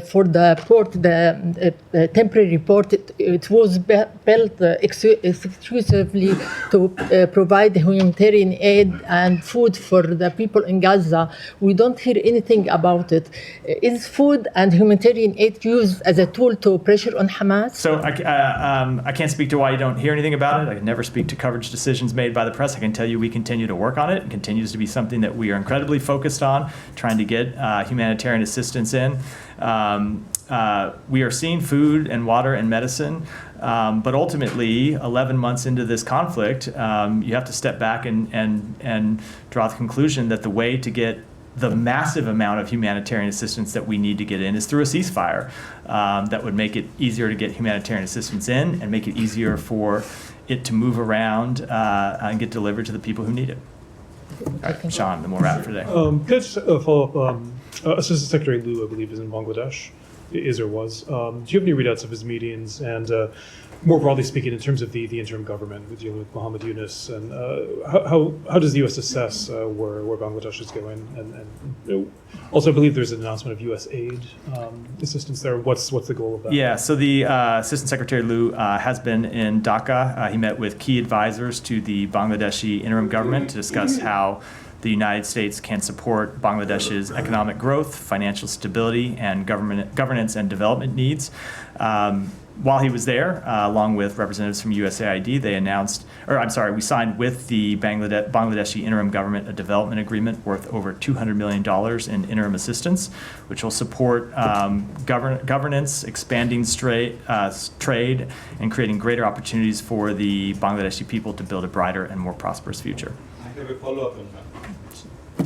for the port, the temporary port, it was built exclusively to provide humanitarian aid and food for the people in Gaza. We don't hear anything about it. Is food and humanitarian aid used as a tool to pressure on Hamas? So I can't speak to why you don't hear anything about it. I can never speak to coverage decisions made by the press. I can tell you we continue to work on it. It continues to be something that we are incredibly focused on, trying to get humanitarian assistance in. We are seeing food and water and medicine, but ultimately, 11 months into this conflict, you have to step back and draw the conclusion that the way to get the massive amount of humanitarian assistance that we need to get in is through a ceasefire that would make it easier to get humanitarian assistance in and make it easier for it to move around and get delivered to the people who need it. All right, Sean, then we'll wrap for today. Can I just follow up? Assistant Secretary Liu, I believe, is in Bangladesh, is or was. Do you have any readouts of his meetings? And more broadly speaking, in terms of the interim government, with dealing with Muhammad Yunus, and how does the U.S. assess where Bangladesh is going? And also, I believe there's an announcement of U.S. aid assistance there. What's the goal of that? Yeah, so the Assistant Secretary Liu has been in Dhaka. He met with key advisors to the Bangladeshi interim government to discuss how the United States can support Bangladesh's economic growth, financial stability, and governance and development needs. While he was there, along with representatives from USAID, we signed with the Bangladeshi interim government a development agreement worth over $200 million in interim assistance, which will support governance, expanding trade, and creating greater opportunities for the Bangladeshi people to build a brighter and more prosperous future. I have a follow-up on that.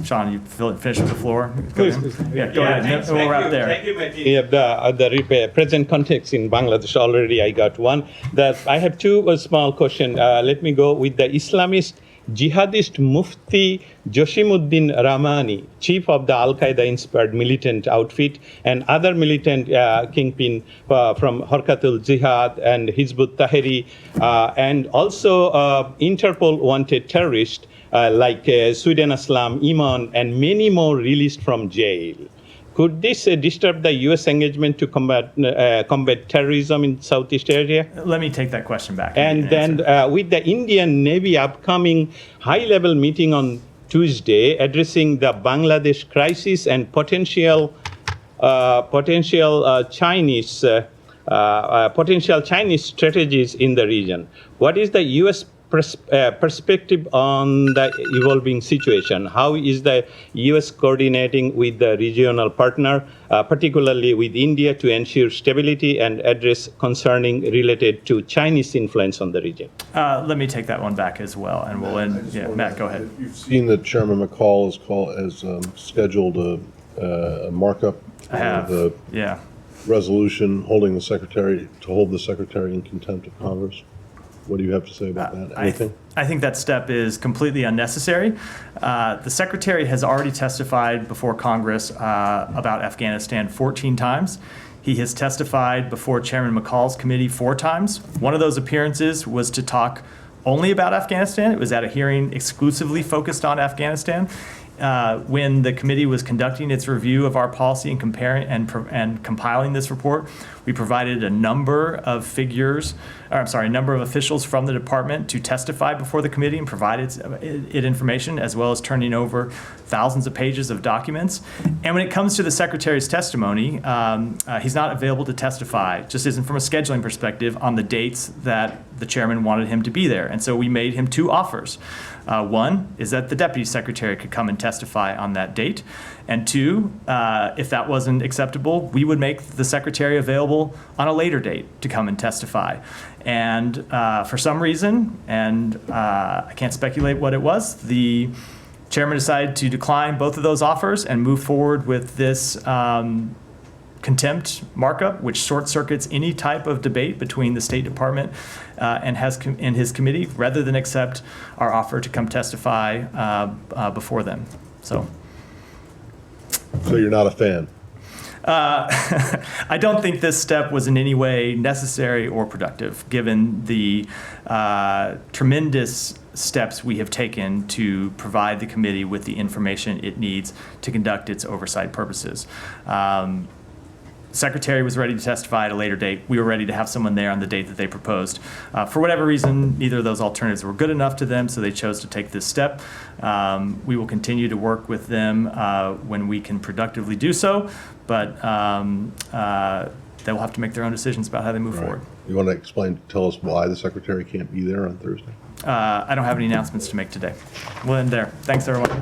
Sean, you finish with the floor? Please. Yeah, go ahead. Thanks, We'll wrap there. Thank you, Matthew. The present context in Bangladesh, already I got one. I have two small questions. Let me go with the Islamist jihadist Mufti Joshimuddin Rahmani, chief of the Al-Qaeda-inspired militant outfit, and other militant kingpin from Harkatul Jihad and Hizb ut-Tahrir, and also Interpol wanted terrorists like Sweden Aslam, Iman, and many more released from jail. Could this disturb the U.S. engagement to combat terrorism in Southeast Asia? Let me take that question back. And then with the Indian Navy upcoming high-level meeting on Tuesday addressing the Bangladesh crisis and potential Chinese strategies in the region, what is the U.S. perspective on the evolving situation. How is the U.S. coordinating with the regional partner, particularly with India, to ensure stability and address concerning related to Chinese influence on the region? Let me take that one back as well, and we'll end. Yeah, Matt, go ahead. You've seen that Chairman McCall has scheduled a markup I have. of the Yeah. resolution holding the secretary in contempt of Congress. What do you have to say about that? Anything? I think that step is completely unnecessary. The Secretary has already testified before Congress about Afghanistan 14 times. He has testified before Chairman McCall's committee 4 times. One of those appearances was to talk only about Afghanistan. It was at a hearing exclusively focused on Afghanistan. When the committee was conducting its review of our policy and comparing and compiling this report, we provided a number of officials from the department to testify before the committee and provide it information, as well as turning over thousands of pages of documents. And when it comes to the Secretary's testimony, he's not available to testify, just isn't from a scheduling perspective, on the dates that the chairman wanted him to be there. And so we made him 2 offers. One is that the Deputy Secretary could come and testify on that date. And 2, if that wasn't acceptable, we would make the Secretary available on a later date to come and testify. And for some reason, and I can't speculate what it was, the chairman decided to decline both of those offers and move forward with this contempt markup, which short circuits any type of debate between the State Department and his committee, rather than accept our offer to come testify before them. So you're not a fan? I don't think this step was in any way necessary or productive, given the tremendous steps we have taken to provide the committee with the information it needs to conduct its oversight purposes. Secretary was ready to testify at a later date. We were ready to have someone there on the date that they proposed. For whatever reason, neither of those alternatives were good enough to them, so they chose to take this step. We will continue to work with them when we can productively do so, but they will have to make their own decisions about how they move forward. You want to tell us why the Secretary can't be there on Thursday? I don't have any announcements to make today. We'll end there. Thanks, everyone.